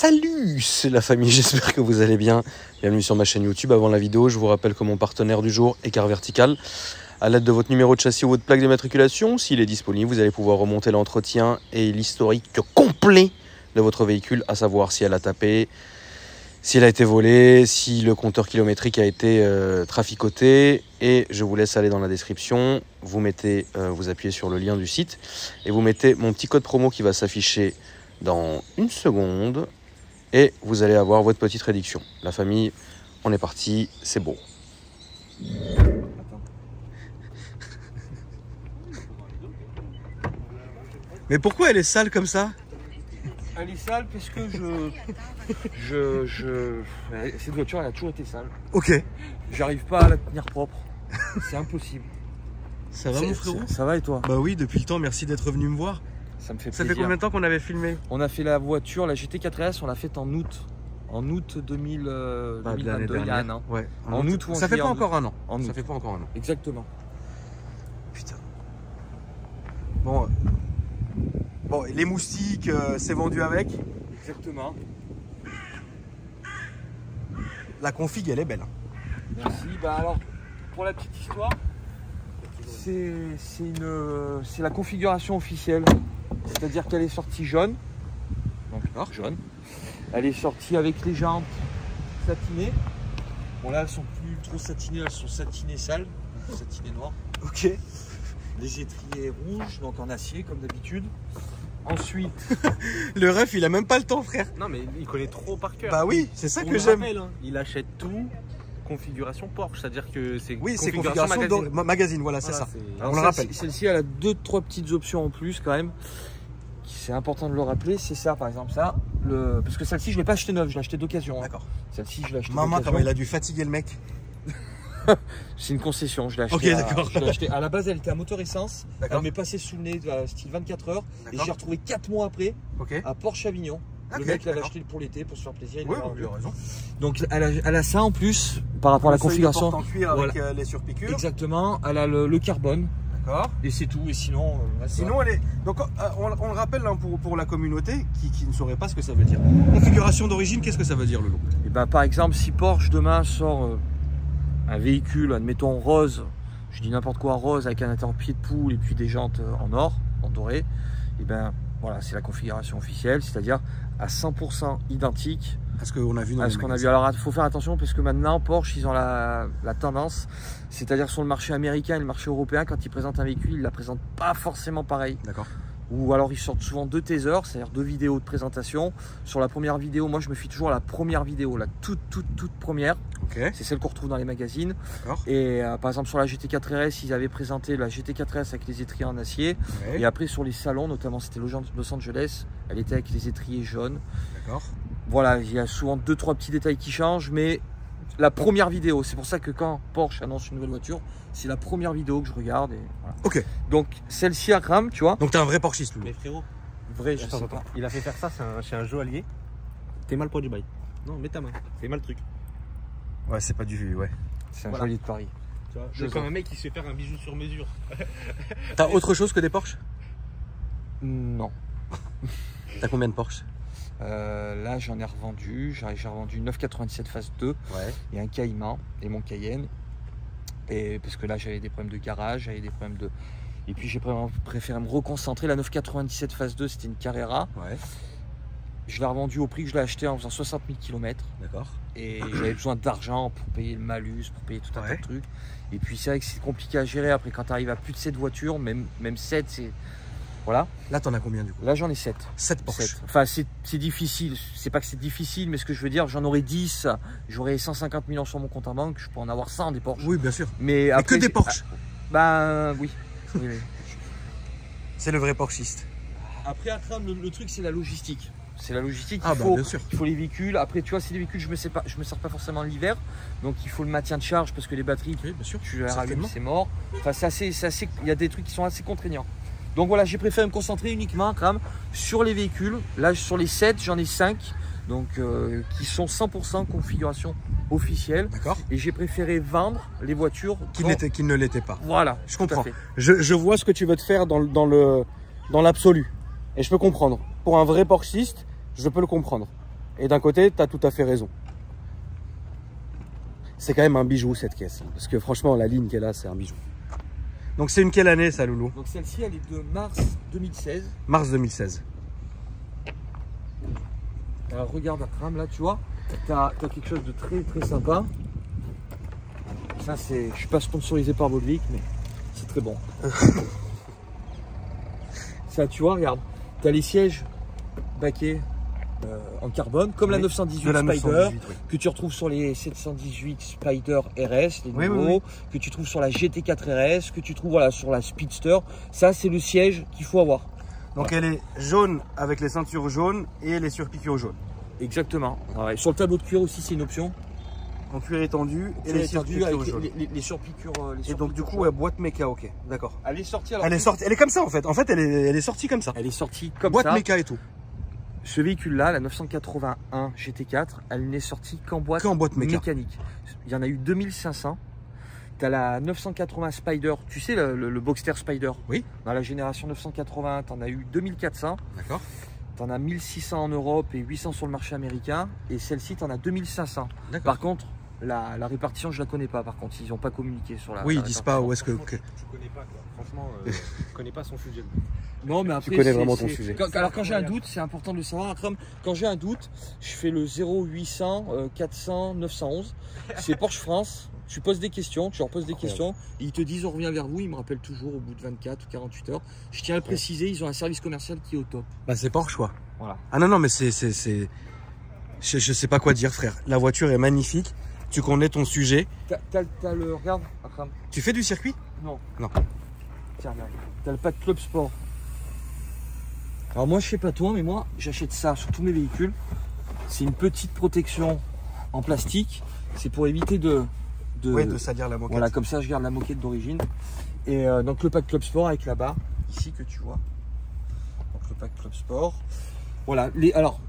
Salut, c'est la famille, j'espère que vous allez bien. Bienvenue sur ma chaîne YouTube. Avant la vidéo, je vous rappelle que mon partenaire du jour est Car Vertical. À l'aide de votre numéro de châssis ou votre plaque d'immatriculation, s'il est disponible, vous allez pouvoir remonter l'entretien et l'historique complet de votre véhicule, à savoir si elle a tapé, si elle a été volée, si le compteur kilométrique a été traficoté. Et je vous laisse aller dans la description, vous appuyez sur le lien du site et vous mettez mon petit code promo qui va s'afficher dans une seconde et vous allez avoir votre petite réduction. La famille, on est parti, c'est beau. Mais pourquoi elle est sale comme ça? Elle est sale parce que cette voiture elle a toujours été sale. Ok. J'arrive pas à la tenir propre. C'est impossible. Ça va mon frérot? Ça va et toi? Bah oui, depuis le temps, merci d'être venu me voir. Ça me fait Ça plaisir. fait combien de temps qu'on avait filmé? On a fait la voiture, la GT4RS, on l'a faite en août. En août 2022, il y a un an. Ouais. En août ou en Ça fait juillet, pas en encore un an. En Ça août. fait pas encore un an. Exactement. Putain. Bon, et les moustiques, c'est vendu avec. Exactement. La config, elle est belle. Merci. Bah alors, pour la petite histoire, c'est la configuration officielle. C'est-à-dire qu'elle est sortie jaune. Donc jaune. Elle est sortie avec les jantes satinées. Bon là, elles sont plus trop satinées, elles sont satinées sales, satinées noires. Ok. Les étriers rouges, donc en acier comme d'habitude. Ensuite, Le ref, il a même pas le temps, frère. Non mais il connaît trop par cœur. Bah oui, c'est ça On que le j'aime. rappelle, hein, il achète tout configuration Porsche, c'est-à-dire que c'est Oui, c'est configuration magazine. magazine, voilà, c'est Voilà, ça. c'est- On le rappelle. Celle-ci, elle a 2-3 petites options en plus quand même. C'est important de le rappeler, c'est ça par exemple ça. Parce que celle-ci, je ne l'ai pas acheté neuve, je l'ai acheté d'occasion. Hein. D'accord. Celle-ci, je l'ai acheté Maman, d'occasion. comment il a dû fatiguer le mec. C'est une concession, je l'ai acheté. Ok, d'accord. Je l'ai acheté. À la base, elle était à moteur essence. D'accord. Elle m'est passée sous le nez, style 24 heures. Et D'accord. j'ai retrouvé 4 mois après Ok. à Porsche Avignon. Ok, Le mec l'avait d'accord. acheté pour l'été, pour se faire plaisir. il Oui, l'a vous vendu. avez raison. Donc elle a ça en plus par rapport à la configuration. En cuir avec Voilà. les surpiqûres. Exactement, elle a le carbone. D'accord. Et c'est tout. Et sinon, Sinon, elle est. Donc, on le rappelle hein, pour la communauté qui ne saurait pas ce que ça veut dire. Configuration d'origine, qu'est-ce que ça veut dire, Lolo? et ben, par exemple, si Porsche demain sort un véhicule, admettons rose, je dis n'importe quoi, rose avec un intérieur pied de poule et puis des jantes en or, en doré, et ben voilà, c'est la configuration officielle, c'est-à-dire à 100% identique À ce qu'on a vu dans à les ce qu'on a magasins. vu. Alors il faut faire attention parce que maintenant Porsche ils ont la tendance, c'est-à-dire sur le marché américain et le marché européen, quand ils présentent un véhicule, ils la présentent pas forcément pareil. D'accord. Ou alors ils sortent souvent 2 tasers, c'est-à-dire 2 vidéos de présentation. Sur la première vidéo, moi je me fie toujours à la première vidéo, la toute première. Ok. C'est celle qu'on retrouve dans les magazines. D'accord. Et par exemple sur la GT4RS, ils avaient présenté la GT4RS avec les étriers en acier. Ouais. Et après sur les salons, notamment c'était Los Angeles, elle était avec les étriers jaunes. D'accord. Voilà, il y a souvent 2-3 petits détails qui changent, mais la première vidéo, c'est pour ça que quand Porsche annonce une nouvelle voiture, c'est la première vidéo que je regarde. Et voilà. Ok. Donc celle-ci à crame, tu vois. Donc, t'es un vrai Porschiste, Lolo. Mais frérot, Vrai, je Attends, sais attends. pas. il a fait faire ça chez un joaillier. T'es mal pour du bail. Non, mets ta main. Fais mal le truc. Ouais, c'est pas du. Ouais. C'est un Voilà. joaillier de Paris. Tu vois, Je c'est comme sens. un mec qui se fait faire un bijou sur mesure. T'as autre chose que des Porsche? Non. T'as combien de Porsche? Là, j'en ai revendu. J'ai revendu une 997 phase 2 Ouais. et un Cayman et mon Cayenne. Et parce que là, j'avais des problèmes de garage, j'avais des problèmes de. Et puis, j'ai préféré me reconcentrer. La 997 phase 2, c'était une Carrera. Ouais. Je l'ai revendue au prix que je l'ai acheté en faisant 60 000 km. D'accord. Et j'avais besoin d'argent pour payer le malus, pour payer tout un tas Ouais. de trucs. Et puis, c'est vrai que c'est compliqué à gérer. Après, quand tu arrives à plus de 7 voitures, même 7, c'est. Voilà. Là, t'en as combien du coup? Là, j'en ai 7. 7 Porsche. 7. Enfin, c'est difficile. C'est pas que c'est difficile, mais ce que je veux dire, j'en aurais 10. J'aurais 150 millions sur mon compte en banque. Je peux en avoir 100 des Porsche. Oui, bien sûr. Mais après, que des Porsche. Ben oui. Oui, oui. C'est le vrai Porschiste. Après, le truc, c'est la logistique. C'est la logistique. Ah, il bah, faut, bien sûr. il faut les véhicules. Après, tu vois, c'est des véhicules, je me sers pas forcément l'hiver. Donc, il faut le maintien de charge parce que les batteries, Oui, bien sûr. tu les rallumes, Certainement. c'est mort. Enfin, il y a des trucs qui sont assez contraignants. Donc voilà, j'ai préféré me concentrer uniquement quand même sur les véhicules. Là, sur les 7, j'en ai 5. Donc, qui sont 100% configuration officielle. D'accord. Et j'ai préféré vendre les voitures Qui quand- ne l'était pas. Voilà, Je tout à comprends. fait. Je vois ce que tu veux te faire dans l'absolu. Et je peux comprendre. Pour un vrai Porschiste, je peux le comprendre. Et d'un côté, tu as tout à fait raison. C'est quand même un bijou cette caisse. Parce que franchement, la ligne qu'elle a, c'est un bijou. Donc c'est une quelle année ça, Loulou? Donc celle-ci, elle est de mars 2016. Mars 2016. Alors regarde Akram, là tu vois, tu as quelque chose de très très sympa. Ça c'est, je suis pas sponsorisé par Volvic, mais c'est très bon. Ça tu vois, regarde, tu as les sièges baquets en carbone, comme la 918 de la Spider, 918, oui. que tu retrouves sur les 718 Spider RS, les nouveaux, que tu trouves sur la GT4 RS, que tu trouves voilà, sur la Speedster. Ça c'est le siège qu'il faut avoir. Donc elle est jaune avec les ceintures jaunes et les surpiqûres jaunes. Exactement. Ouais. Sur le tableau de cuir aussi c'est une option. En cuir étendu et les surpiqûres jaunes. Les surpiqûres. Et donc du coup, ouais, boîte méca, ok, d'accord. Elle est sortie alors. Elle est sortie, elle est comme ça en fait. En fait, elle est sortie comme ça. Elle est sortie comme Boîte ça. méca et tout. Ce véhicule-là, la 981 GT4, elle n'est sortie qu'en boîte, mécanique. Il y en a eu 2500. Tu as la 980 Spider, tu sais le Boxster Spider. Oui. Dans la génération 980, tu en as eu 2400. D'accord. Tu en as 1600 en Europe et 800 sur le marché américain. Et celle-ci, tu en as 2500. Par contre, la répartition, je la connais pas. Par contre, ils n'ont pas communiqué sur la. Oui, ils disent pas où est-ce que. Tu connais pas quoi. Franchement, tu connais pas son sujet. Non, mais après, tu connais vraiment ton sujet. Alors quand j'ai un doute, c'est important de le savoir. Quand j'ai un doute, je fais le 0800 400 911. C'est Porsche France. Tu poses des questions, tu leur poses des questions. Et ils te disent on revient vers vous. Ils me rappellent toujours au bout de 24 ou 48 heures. Je tiens à le préciser, ils ont un service commercial qui est au top. Bah c'est Porsche quoi. Voilà. Ah non, mais c'est. Je sais pas quoi dire, frère. La voiture est magnifique. Tu connais ton sujet. T'as le. Regarde, Akram. Tu fais du circuit? Non. Non. Tiens, regarde. T'as le pack Club Sport. Alors moi, je sais pas toi, mais moi, j'achète ça sur tous mes véhicules. C'est une petite protection en plastique. C'est pour éviter de salir la moquette. Voilà, comme ça, je garde la moquette d'origine. Et donc le pack Club Sport avec la barre ici que tu vois. Donc le pack Club Sport. Voilà. Alors,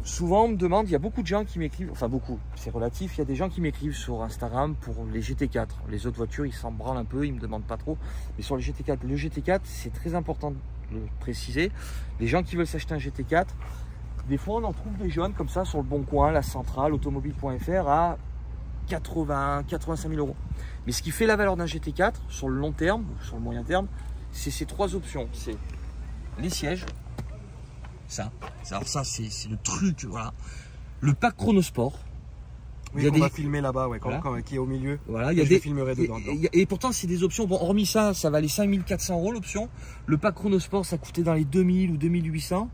souvent on me demande, il y a beaucoup de gens qui m'écrivent, enfin beaucoup, c'est relatif, il y a des gens qui m'écrivent sur Instagram pour les GT4. Les autres voitures, ils s'en branlent un peu, ils me demandent pas trop. Mais sur les GT4, le GT4, c'est très important de le préciser. Les gens qui veulent s'acheter un GT4, des fois on en trouve des jeunes comme ça sur le Bon Coin, la Centrale, automobile.fr à 85 000 euros. Mais ce qui fait la valeur d'un GT4 sur le long terme, sur le moyen terme, c'est ces trois options. C'est les sièges, ça c'est le truc, voilà. Le pack Chronosport. Oui, on va filmer là-bas, ouais, qui est au milieu. Voilà, je filmerai dedans. Et pourtant, c'est des options. Bon, hormis ça, ça valait 5 400 euros l'option. Le pack Chronosport, ça coûtait dans les 2000 ou 2800.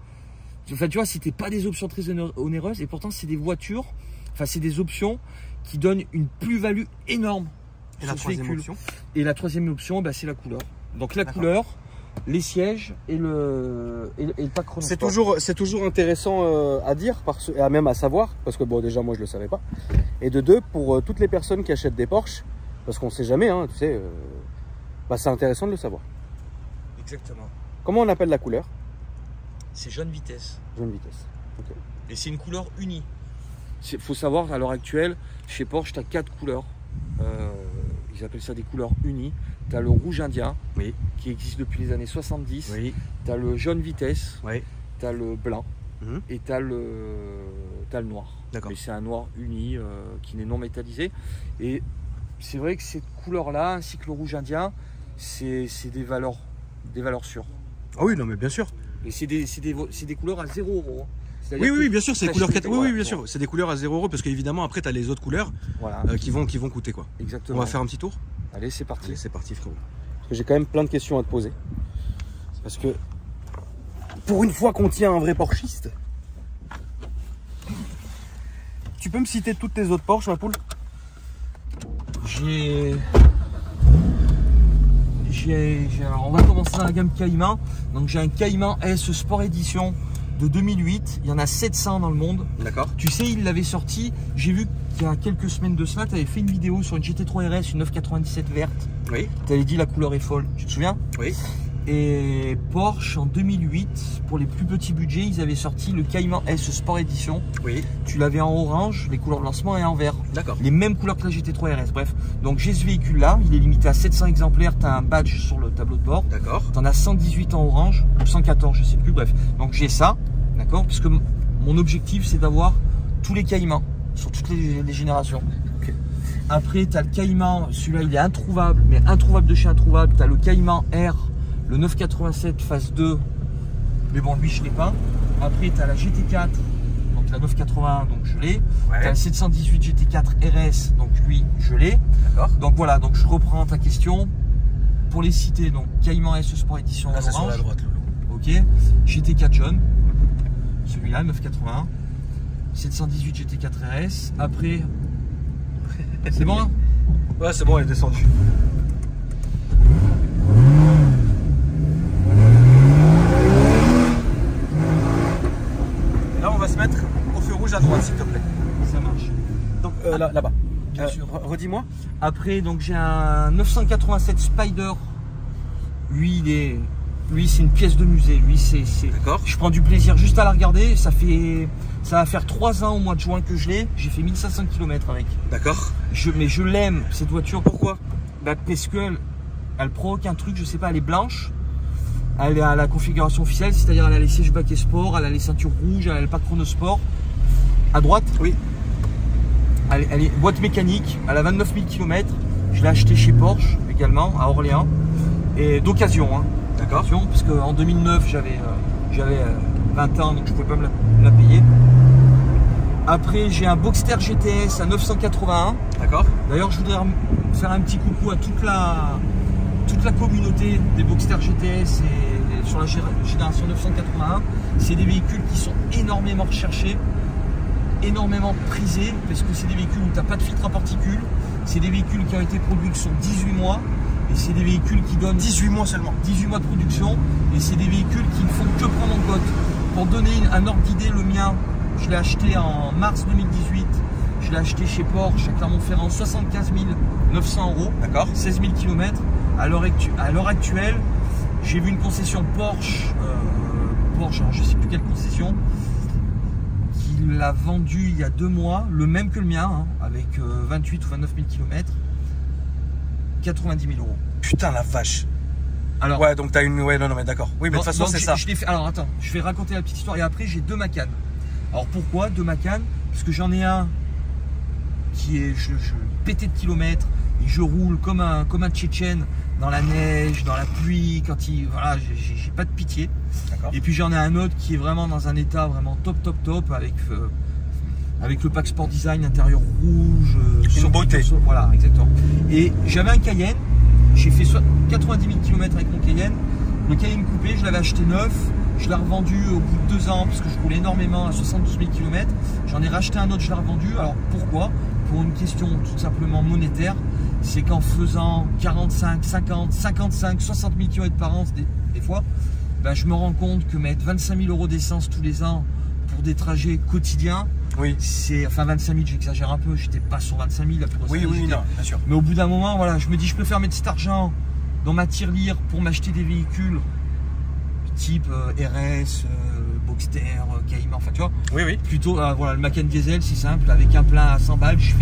Enfin, tu vois, c'était pas des options très onéreuses. Et pourtant, c'est des voitures, enfin, c'est des options qui donnent une plus-value énorme. Et la troisième option? Et la troisième option, bah, c'est la couleur. Donc, la couleur, les sièges et le pack Chronosport. C'est toujours intéressant à dire, même à savoir, parce que bon, déjà moi je le savais pas. Et de deux, pour toutes les personnes qui achètent des Porsche, parce qu'on sait jamais, hein, tu sais, bah, c'est intéressant de le savoir. Exactement. Comment on appelle la couleur? C'est jaune vitesse. Jaune vitesse. Okay. Et c'est une couleur unie. Il faut savoir, à l'heure actuelle, chez Porsche, tu as 4 couleurs. Ils appellent ça des couleurs unies. Tu as le rouge indien, oui, qui existe depuis les années 70. Oui. Tu as le jaune vitesse, oui, tu as le blanc, et tu as le noir. D'accord. Mais c'est un noir uni qui n'est non métallisé. Et c'est vrai que cette couleur-là, ainsi que le rouge indien, c'est des valeurs sûres. Ah oui, non mais bien sûr. Et c'est des couleurs à 0 euros. Oui, bien sûr, c'est des couleurs. Oui, bien sûr, c'est des couleurs à 0 euros parce qu'évidemment après tu as les autres couleurs, voilà, qui vont coûter quoi. Exactement. On va faire un petit tour. Allez, c'est parti. Allez, c'est parti, frérot. Parce que j'ai quand même plein de questions à te poser. Parce que pour une fois qu'on tient un vrai porschiste, tu peux me citer toutes tes autres Porsche, ma poule? Alors on va commencer dans la gamme Cayman. Donc j'ai un Cayman S Sport Edition de 2008. Il y en a 700 dans le monde. D'accord. Tu sais, il l'avait sorti. J'ai vu qu'il y a quelques semaines de cela, tu avais fait une vidéo sur une GT3 RS, une 997 verte. Oui. Tu avais dit la couleur est folle. Tu te souviens? Oui. Et Porsche en 2008, pour les plus petits budgets, ils avaient sorti le Cayman S Sport Edition. Oui. Tu l'avais en orange, les couleurs de lancement, et en vert. D'accord. Les mêmes couleurs que la GT3 RS. Bref, donc j'ai ce véhicule là, il est limité à 700 exemplaires. Tu as un badge sur le tableau de bord. D'accord. Tu en as 118 en orange, ou 114, je sais plus. Bref, donc j'ai ça, d'accord, puisque mon objectif c'est d'avoir tous les Caïmans, sur toutes les générations. Ok. Après, tu as le Caïman, celui-là il est introuvable, mais introuvable de chez introuvable. Tu as le Caïman R, le 987 phase 2, mais bon, lui je l'ai pas. Après, tu as la GT4, donc la 981, donc je l'ai. Ouais. Tu as la 718 GT4 RS, donc lui je l'ai. D'accord. Donc voilà, donc je reprends ta question. Pour les citer, donc Caïman S Sport Edition Ah, c'est sur orange. la droite, Loulou. Ok. GT4 jaune, celui-là, 981. 718 GT4 RS. Après, c'est bon hein? Ouais, c'est bon, elle est descendue. Et là, on va se mettre au feu rouge à droite, s'il te plaît. Ça marche. Donc là-bas. Bien sûr. Redis-moi. Après, donc j'ai un 987 Spider. Lui, c'est une pièce de musée. Lui, c'est. D'accord. Je prends du plaisir juste à la regarder. Ça va faire 3 ans au mois de juin que je l'ai. J'ai fait 1500 km avec. D'accord. Mais je l'aime, cette voiture. Pourquoi? Bah, parce qu'elle provoque un truc, je sais pas, elle est blanche. Elle est à la configuration officielle, c'est-à-dire elle a les sièges baquets sport, elle a les ceintures rouges, elle a le pas chronosport. À droite, Oui. elle est boîte mécanique, elle a 29 000 km. Je l'ai acheté chez Porsche également, à Orléans. Et d'occasion, hein. D'accord. D'occasion, parce qu'en 2009, j'avais 20 ans, donc je ne pouvais pas me la payer. Après, j'ai un Boxster GTS à 981. D'accord. D'ailleurs, je voudrais faire un petit coucou à toute la communauté des Boxster GTS et sur la génération 981. C'est des véhicules qui sont énormément recherchés, énormément prisés, parce que c'est des véhicules où tu n'as pas de filtre à particules. C'est des véhicules qui ont été produits sur 18 mois. Et c'est des véhicules qui donnent 18 mois seulement. 18 mois de production. Et c'est des véhicules qui ne font que prendre en cote. Pour donner un ordre d'idée, le mien, je l'ai acheté en mars 2018. Je l'ai acheté chez Porsche à Clermont-Ferrand, 75 900 €. D'accord. 16 000 km. À l'heure actuelle, j'ai vu une concession Porsche, alors je ne sais plus quelle concession, qui l'a vendu il y a 2 mois, le même que le mien, hein, avec 28 ou 29 000 km, 90 000 €. Putain, la vache. Alors, Ouais, donc t'as une. Ouais, non, mais d'accord. Oui, mais de toute façon, donc, c'est ça. je l'ai fait. Alors attends, je vais raconter la petite histoire et après j'ai 2 Macan. Alors pourquoi 2 Macan? Parce que j'en ai un qui est pété de kilomètres et je roule comme un Tchétchène dans la neige, dans la pluie, voilà, j'ai pas de pitié. D'accord. Et puis j'en ai un autre qui est vraiment dans un état vraiment top avec le pack Sport Design intérieur rouge, Une beauté. Voilà, exactement. Et j'avais un Cayenne, j'ai fait 90 000 km avec mon Cayenne. Le Cayenne coupé, je l'avais acheté neuf, je l'ai revendu au bout de 2 ans parce que je roulais énormément à 72 000 km. J'en ai racheté un autre, je l'ai revendu. Alors pourquoi? Pour une question tout simplement monétaire. C'est qu'en faisant 45, 50, 55, 60 000 km par an, des fois, ben, je me rends compte que mettre 25 000 € d'essence tous les ans pour des trajets quotidiens, Oui. c'est, enfin 25 000, j'exagère un peu, j'étais pas sur 25 000 la plus grosse Oui, année, oui, j'étais- non, bien sûr. Mais au bout d'un moment, voilà, je me dis, je préfère mettre cet argent dans ma tirelire pour m'acheter des véhicules type RS, Boxster, Cayman, enfin tu vois. Oui, oui. Plutôt, voilà, le Macan Diesel, c'est simple, avec un plein à 100 balles, je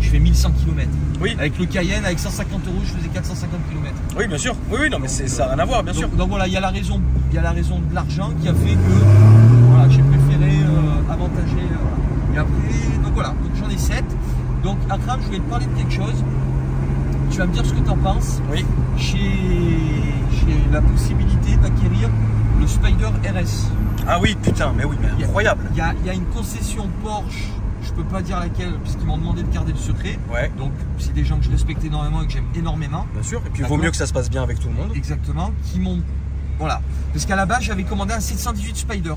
fais 1100 km. Oui. Avec le Cayenne, avec 150 €, je faisais 450 km. Oui, bien sûr. Oui, oui, non, mais ça n'a rien à voir, bien sûr. Donc voilà, il y a la raison de l'argent qui a fait que voilà, j'ai préféré avantager. Et après, donc voilà, donc j'en ai 7. Donc Akram, je voulais te parler de quelque chose. Tu vas me dire ce que tu en penses. Oui. J'ai la possibilité d'acquérir le Spider RS. Ah oui, putain, mais oui, mais incroyable. Il y a une concession Porsche, je peux pas dire laquelle, puisqu'ils m'ont demandé de garder le secret. Ouais, Donc c'est des gens que je respecte énormément et que j'aime énormément. bien sûr. Et puis il vaut D'accord. mieux que ça se passe bien avec tout le monde. Exactement, qui m'ont. Voilà. Parce qu'à la base, j'avais commandé un 718 Spider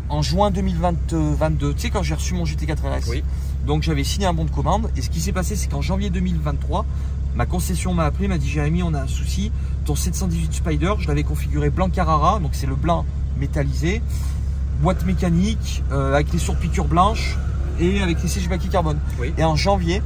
en juin 2022. Tu sais, quand j'ai reçu mon GT4 RS. Oui. Donc j'avais signé un bon de commande. Et ce qui s'est passé, c'est qu'en janvier 2023, ma concession m'a appelé, m'a dit Jérémy, on a un souci. Ton 718 Spider, je l'avais configuré blanc Carrara, donc c'est le blanc métallisé, boîte mécanique, avec les surpiqûres blanches et avec les sièges baquets carbone. Oui. Et en janvier,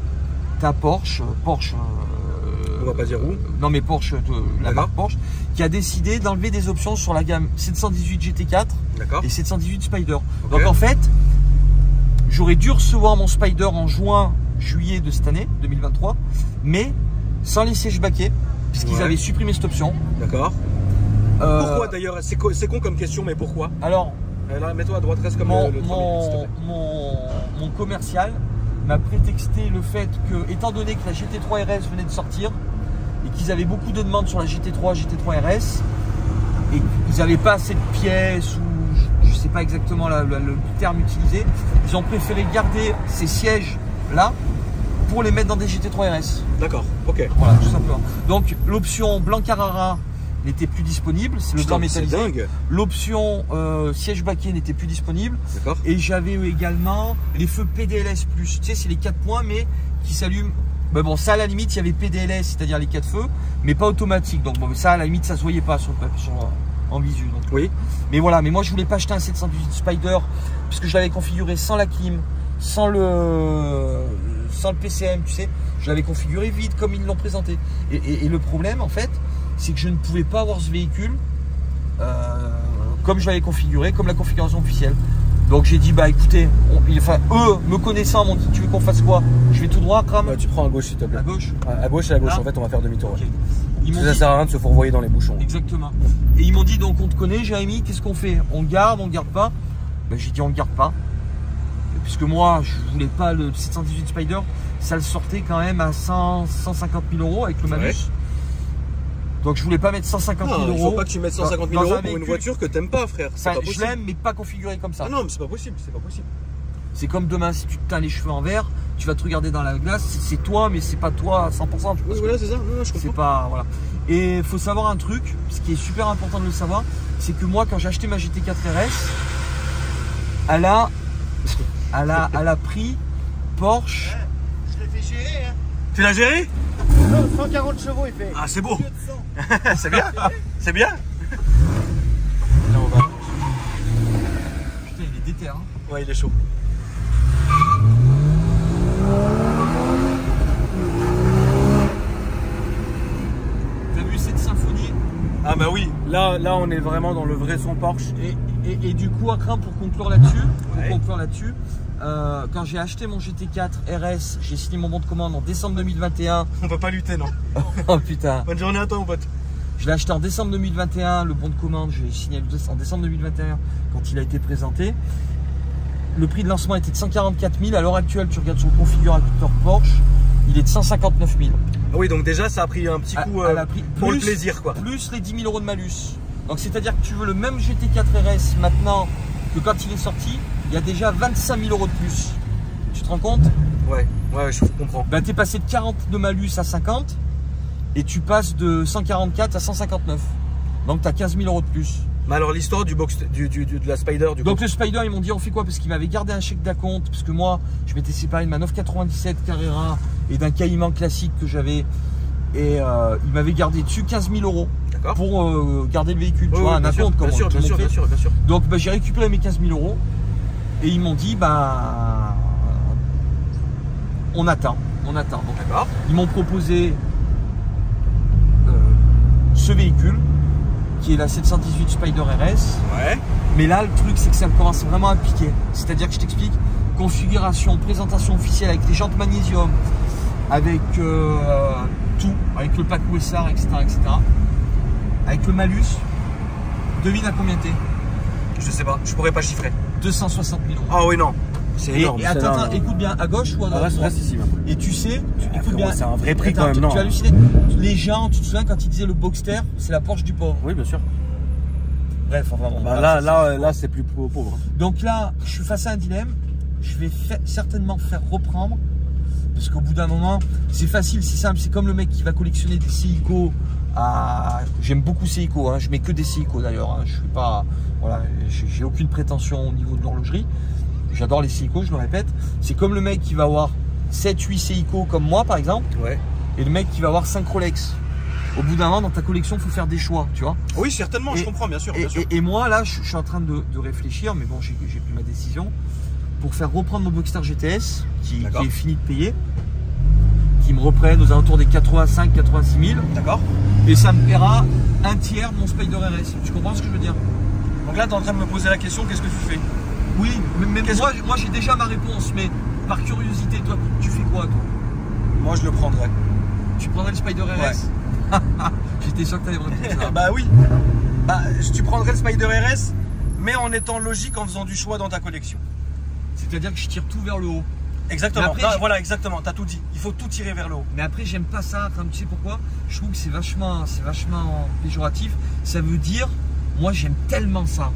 ta Porsche, On va pas dire où. non mais Porsche, de la D'accord. marque Porsche, qui a décidé d'enlever des options sur la gamme 718 GT4 D'accord. et 718 Spider. Ok. Donc en fait, j'aurais dû recevoir mon Spider en juillet de cette année, 2023, mais sans les sièges baquets, puisqu'ils Ouais. avaient supprimé cette option. D'accord. Pourquoi d'ailleurs? C'est con comme question, mais pourquoi? Alors, Là, mets-toi à droite, reste comme mon, le 3 minutes, s'il te plaît. mon commercial m'a prétexté le fait que, étant donné que la GT3 RS venait de sortir et qu'ils avaient beaucoup de demandes sur la GT3 RS et qu'ils n'avaient pas assez de pièces ou je ne sais pas exactement le terme utilisé, ils ont préféré garder ces sièges là pour les mettre dans des GT3 RS. D'accord, ok. Voilà, tout simplement. Donc l'option blanc Carrara n'était plus disponible, c'est le blanc métallisé. Dingue. L'option siège baquet n'était plus disponible. D'accord. Et j'avais également les feux PDLS+. Tu sais, c'est les 4 points, mais qui s'allument. Ben bon, ça à la limite, il y avait PDLS, c'est-à-dire les 4 feux, mais pas automatique. Donc bon, ça à la limite, ça se voyait pas en visu. Donc. Oui. Mais voilà, mais moi je voulais pas acheter un 718 Spider parce que je l'avais configuré sans la clim, sans le PCM, tu sais. Je l'avais configuré vide comme ils l'ont présenté. Et le problème, en fait, c'est que je ne pouvais pas avoir ce véhicule comme je l'avais configuré, comme la configuration officielle. Donc j'ai dit, bah écoutez, eux, me connaissant, m'ont dit, tu veux qu'on fasse quoi? Je vais tout droit, crame. Tu prends à gauche s'il te plaît. À gauche. À gauche et à gauche, Là. en fait on va faire demi-tour. Ok. Ouais. Ça sert à rien de se fourvoyer dans les bouchons. Exactement. Et ils m'ont dit, donc on te connaît, Jérémy, qu'est-ce qu'on fait? On garde, on garde pas? Ben, j'ai dit, on garde pas. Puisque moi, je voulais pas le 718 Spider, ça le sortait quand même à 150 000 euros avec le malus. Ouais. Donc je voulais pas mettre 150 000 euros. Il faut pas que tu mettes 150 000 euros pour une voiture que t'aimes pas, frère. Enfin, je l'aime, mais pas configuré comme ça. Ah non, mais c'est pas possible, c'est pas possible. C'est comme demain, si tu te teins les cheveux en vert, tu vas te regarder dans la glace, c'est toi, mais c'est pas toi à 100%. Oui, voilà, c'est ça. Non, je comprends. C'est pas, voilà. Et il faut savoir un truc, ce qui est super important de le savoir, c'est que moi, quand j'ai acheté ma GT4 RS, elle a pris Porsche. Je l'ai fait gérer, hein. Tu l'as géré? Non, 140 chevaux il fait. Ah, c'est beau. C'est bien. C'est bien. Là on va. Putain, il est déter, hein. Ouais, il est chaud. T'as vu cette symphonie? Ah bah oui, là on est vraiment dans le vrai son Porsche. Et du coup, Akram, pour conclure là-dessus, quand j'ai acheté mon GT4 RS, j'ai signé mon bon de commande en décembre 2021. On peut pas lutter, non. Oh putain. Bonne journée à toi, mon pote. Je l'ai acheté en décembre 2021, le bon de commande, j'ai signé en décembre 2021 quand il a été présenté. Le prix de lancement était de 144 000. À l'heure actuelle, tu regardes son configurateur Porsche, il est de 159 000. Ah oui, donc déjà ça a pris un petit coup pour le plaisir, quoi. Plus les 10 000 euros de malus. Donc c'est-à-dire que tu veux le même GT4 RS maintenant que quand il est sorti, il y a déjà 25 000 euros de plus. Tu te rends compte? Ouais, je comprends. Ben, tu es passé de 40 de malus à 50 et tu passes de 144 à 159. Donc tu as 15 000 euros de plus. Mais alors l'histoire du box, de la Spider, du coup. Donc le Spider, ils m'ont dit on fait quoi? Parce qu'ils m'avaient gardé un chèque d'acompte, parce que moi je m'étais séparé de ma 997 Carrera et d'un Cayman classique que j'avais. Et ils m'avaient gardé dessus 15 000 euros pour garder le véhicule, tu vois, un acompte comme bien sûr. Donc bah, j'ai récupéré mes 15 000 euros et ils m'ont dit bah on attend. D'accord. Ils m'ont proposé ce véhicule qui est la 718 Spider RS. Ouais. Mais là, le truc, c'est que ça commence vraiment à piquer. C'est-à-dire que je t'explique, configuration, présentation officielle avec les jantes magnésium, avec tout, avec le pack OSR, etc., etc. Avec le malus, devine à combien t'es? Je sais pas, je pourrais pas chiffrer. 260 000 euros. Ah oui, non. C'est énorme. Et attends, écoute bien, à gauche ou à droite? Reste ici maintenant. Et tu sais, écoute bien. C'est un vrai prix quand même, non? Tu as halluciné. Les gens, tu te souviens quand ils disaient le Boxster, c'est la Porsche du pauvre. Oui, bien sûr. Bref, enfin bon. Bah là c'est plus pauvre. Donc là, je suis face à un dilemme. Je vais certainement faire reprendre. Parce qu'au bout d'un moment, c'est facile, c'est simple. C'est comme le mec qui va collectionner des Seiko. J'aime beaucoup Seiko, hein. Je mets que des Seiko d'ailleurs. Hein. Je suis pas, voilà, j'ai aucune prétention au niveau de l'horlogerie. J'adore les Seiko, je le répète. C'est comme le mec qui va avoir 7-8 Seiko comme moi par exemple. Ouais. Et le mec qui va avoir 5 Rolex. Au bout d'un moment, dans ta collection, il faut faire des choix, tu vois. Oui, certainement, je comprends, bien sûr. Et moi, là, je suis en train de réfléchir, mais bon, j'ai pris ma décision pour faire reprendre mon Boxster GTS, qui est fini de payer, qui me reprenne aux alentours des 85-86 000. D'accord. Et ça me paiera un tiers de mon Spider RS. Tu comprends ce que je veux dire? Donc là, tu es en train de me poser la question, qu'est-ce que tu fais? Oui, mais moi j'ai déjà ma réponse, mais par curiosité, toi, tu fais quoi, toi? Moi, je le prendrais. Tu prendrais le Spider RS? Ouais. J'étais sûr que tu allais me répondre ça. Bah oui. Bah, tu prendrais le Spider RS, mais en étant logique, en faisant du choix dans ta collection. C'est-à-dire que je tire tout vers le haut. Exactement, après, non, voilà, exactement, t'as tout dit. Il faut tout tirer vers le haut. Mais après, j'aime pas ça. Tu sais pourquoi? Je trouve que c'est vachement péjoratif. Ça veut dire, moi, j'aime tellement ça.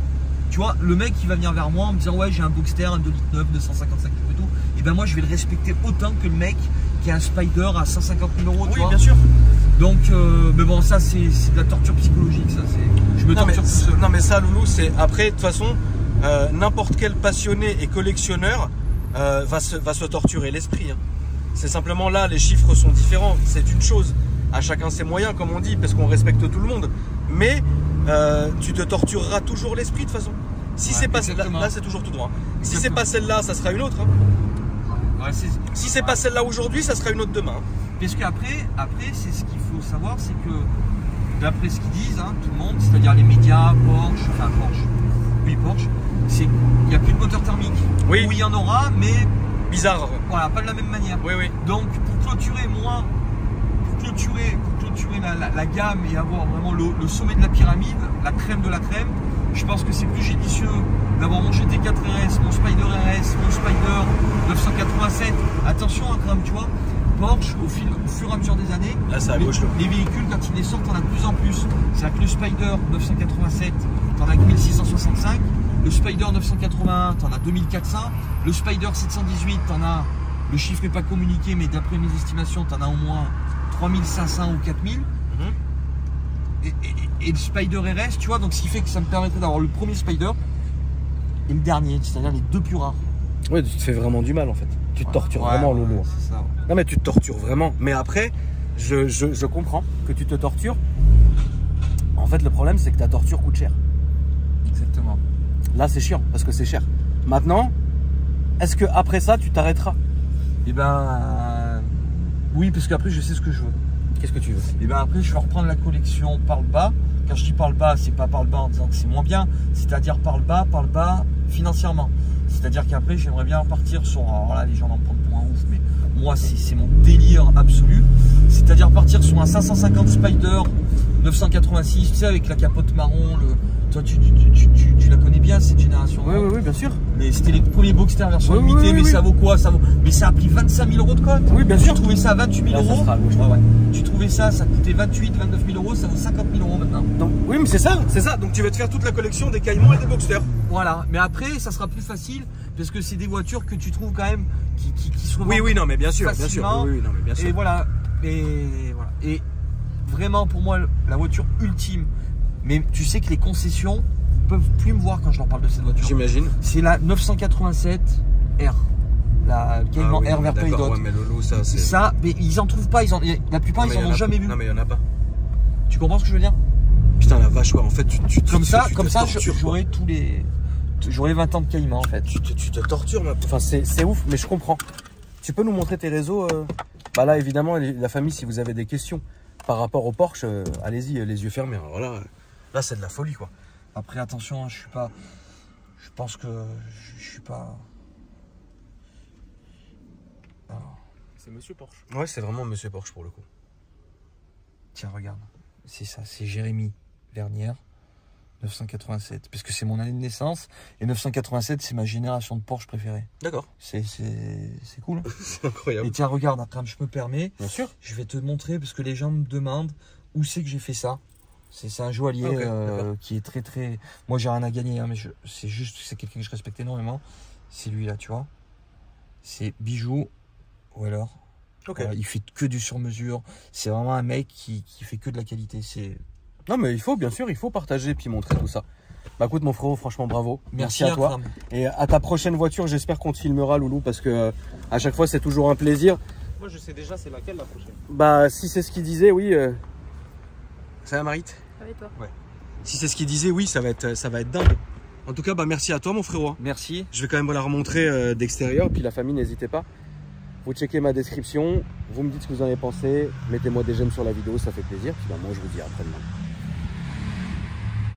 Tu vois, le mec qui va venir vers moi en me disant ouais, j'ai un Boxster, un 2,9 litres, 255 kg et tout, et ben moi, je vais le respecter autant que le mec qui a un Spider à 150 000 euros. Oui, bien sûr. Donc, mais bon, ça, c'est de la torture psychologique. Ça, je me torture tout seul. Non, mais ça, Loulou, c'est après, de toute façon, n'importe quel passionné et collectionneur va se torturer l'esprit. Hein. C'est simplement là, les chiffres sont différents. C'est une chose. À chacun ses moyens, comme on dit, parce qu'on respecte tout le monde. Mais tu te tortureras toujours l'esprit de toute façon. Si c'est pas celle-là, là c'est toujours tout droit. Si c'est pas celle-là, ça sera une autre. Hein. Ouais, si c'est pas celle-là aujourd'hui, ça sera une autre demain. Parce qu'après, c'est ce qu'il faut savoir, c'est que d'après ce qu'ils disent, hein, tout le monde, c'est-à-dire les médias, Porsche, c'est qu'il n'y a plus de moteur thermique. Oui. Ou il y en aura, mais bizarre. Voilà, pas de la même manière. Oui, oui. Donc pour clôturer la gamme et avoir vraiment le sommet de la pyramide, la crème de la crème, je pense que c'est plus judicieux d'avoir mon GT4 RS, mon Spider RS, mon Spider 987. Attention, hein, quand même, tu vois, Porsche, au fur et à mesure des années, là, ça gauche, les véhicules, quand ils les sortent, t'en as de plus en plus. C'est-à-dire que le Spider 987, t'en as 1665. Le Spider 981, t'en as 2400. Le Spider 718, t'en as, le chiffre n'est pas communiqué, mais d'après mes estimations, t'en as au moins 3500 ou 4000. Et le Spider RS, tu vois, donc ce qui fait que ça me permettrait d'avoir le premier Spider et le dernier, c'est-à-dire les deux plus rares. Ouais, tu te fais vraiment du mal en fait. Tu te tortures vraiment, Loulou. C'est ça. Non, mais tu te tortures vraiment. Mais après, je comprends que tu te tortures. En fait, le problème, c'est que ta torture coûte cher. Exactement. Là, c'est chiant parce que c'est cher. Maintenant, est-ce que après ça, tu t'arrêteras? Eh ben, oui, parce qu'après, je sais ce que je veux. Qu'est-ce que tu veux? Et bien après, je vais reprendre la collection par le bas. Quand je dis par le bas, c'est pas par le bas en disant que c'est moins bien, c'est-à-dire par le bas financièrement. C'est-à-dire qu'après, j'aimerais bien partir sur, alors là, les gens vont me prendre pour un ouf, mais moi, c'est mon délire absolu. C'est-à-dire partir sur un 550 Spider 986, tu sais, avec la capote marron. Toi, tu la connais bien, cette génération. Oui, bien sûr. Mais c'était les premiers Boxster version limitée, mais ça vaut quoi? Mais ça a pris 25 000 euros de cote. Oui, bien sûr. Tu trouvais ça à 28 000 euros. Ouais. Tu trouvais ça coûtait 28, 29 000 euros, ça vaut 50 000 euros maintenant. Donc, oui, mais c'est ça. Donc tu vas te faire toute la collection des Caïmans et des Boxster. Voilà, mais après, ça sera plus facile parce que c'est des voitures que tu trouves quand même qui se revendent. Oui, non, mais bien sûr, facilement. Oui, non, mais bien sûr. Et voilà. Et vraiment, pour moi, la voiture ultime. Mais tu sais que les concessions peuvent plus me voir quand je leur parle de cette voiture. J'imagine. C'est la 987 R. La Cayman R vert Paydot. Ouais, mais Lolo, ça, c'est. Ça, mais ils en trouvent pas. La plupart, ils en ont jamais vu. Non, mais il y en a pas. Tu comprends ce que je veux dire? Putain, la vache, quoi. En fait, comme ça, j'aurais tous les. J'aurais 20 ans de Cayman, en fait. Tu te tortures, ma. Enfin, c'est ouf, mais je comprends. Tu peux nous montrer tes réseaux Bah là, évidemment, la famille, si vous avez des questions par rapport au Porsche, allez-y, les yeux fermés. Alors là, c'est de la folie, quoi. Après, attention, hein, je pense que je suis pas. C'est Monsieur Porsche. Ouais, c'est vraiment Monsieur Porsche pour le coup. Tiens, regarde. C'est ça, c'est Jérémy Vernière, 987. Parce que c'est mon année de naissance. Et 987, c'est ma génération de Porsche préférée. D'accord. C'est cool. C'est incroyable. Et tiens, regarde, quand je me permets. Bien sûr. Je vais te montrer parce que les gens me demandent où c'est que j'ai fait ça. C'est un joaillier qui est très très. Moi, j'ai rien à gagner, hein, mais c'est quelqu'un que je respecte énormément. C'est lui là, tu vois. C'est Bijoux ou alors. Voilà, il fait que du sur-mesure. C'est vraiment un mec qui fait que de la qualité. Non, mais il faut, bien sûr, il faut partager et puis montrer tout ça. Bah écoute, mon frérot, franchement, bravo. Merci à toi. Et à ta prochaine voiture, j'espère qu'on te filmera, Loulou, parce que à chaque fois, c'est toujours un plaisir. Moi, je sais déjà c'est laquelle la prochaine. Bah, si c'est ce qu'il disait, oui. Ça va, Marit? Ça va et toi? Ouais. Si c'est ce qu'il disait, oui, ça va être dingue. En tout cas, bah merci à toi, mon frérot. Merci. Je vais quand même vous la remontrer d'extérieur, puis la famille, n'hésitez pas. Vous checkez ma description, vous me dites ce que vous en avez pensé, mettez-moi des j'aime sur la vidéo, ça fait plaisir. Puis bah, moi, je vous dis à après-demain.